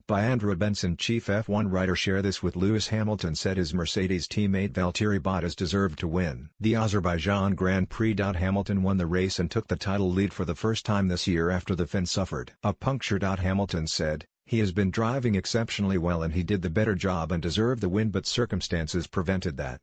by Andrew Benson. Chief F1 writer share this with Lewis Hamilton said his Mercedes teammate Valtteri Bottas deserved to win the Azerbaijan Grand Prix. Hamilton won the race and took the title lead for the first time this year after the Finn suffered a puncture. Hamilton said, "He has been driving exceptionally well and he did the better job and deserved the win, but circumstances prevented that.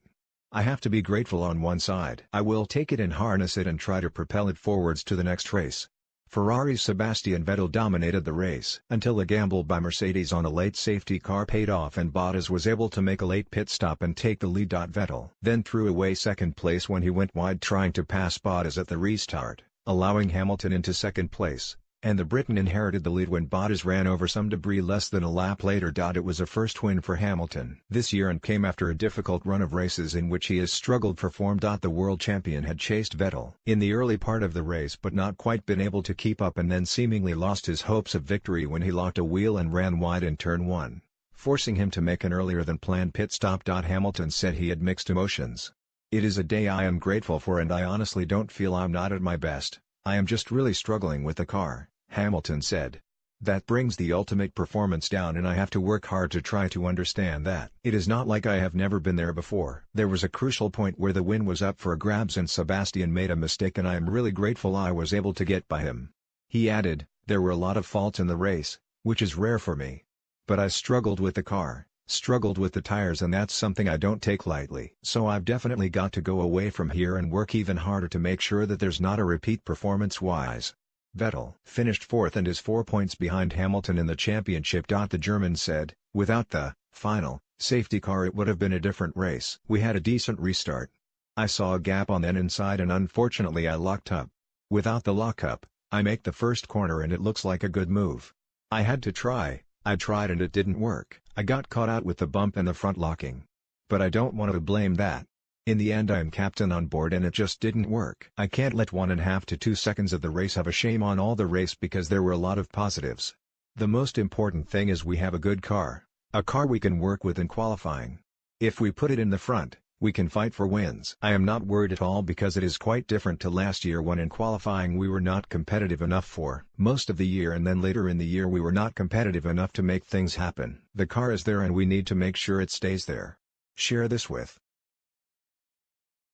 I have to be grateful on one side. I will take it and harness it and try to propel it forwards to the next race." Ferrari's Sebastian Vettel dominated the race until a gamble by Mercedes on a late safety car paid off and Bottas was able to make a late pit stop and take the lead. Vettel then threw away second place when he went wide trying to pass Bottas at the restart, allowing Hamilton into second place, and the Briton inherited the lead when Bottas ran over some debris less than a lap later. It was a first win for Hamilton this year and came after a difficult run of races in which he has struggled for form. The world champion had chased Vettel in the early part of the race but not quite been able to keep up and then seemingly lost his hopes of victory when he locked a wheel and ran wide in turn 1, forcing him to make an earlier than planned pit stop. Hamilton said he had mixed emotions. "It is a day I am grateful for and I honestly don't feel I'm not at my best. I am just really struggling with the car," Hamilton said. "That brings the ultimate performance down and I have to work hard to try to understand that. It is not like I have never been there before." There was a crucial point where the win was up for grabs and Sebastian made a mistake and I am really grateful I was able to get by him. He added, "There were a lot of faults in the race, which is rare for me. But I struggled with the car, struggled with the tires, and that's something I don't take lightly. So I've definitely got to go away from here and work even harder to make sure that there's not a repeat performance-wise." Vettel finished fourth and is 4 points behind Hamilton in the championship. The German said, "Without the final safety car it would have been a different race. We had a decent restart. I saw a gap on the inside and unfortunately I locked up. Without the lockup, I make the first corner and it looks like a good move. I had to try, I tried and it didn't work. I got caught out with the bump and the front locking. But I don't want to blame that. In the end I am captain on board and it just didn't work. I can't let 1.5 to 2 seconds of the race have a shame on all the race because there were a lot of positives. The most important thing is we have a good car, a car we can work with in qualifying. If we put it in the front, we can fight for wins. I am not worried at all because it is quite different to last year when in qualifying we were not competitive enough for most of the year and then later in the year we were not competitive enough to make things happen. The car is there and we need to make sure it stays there." Share this with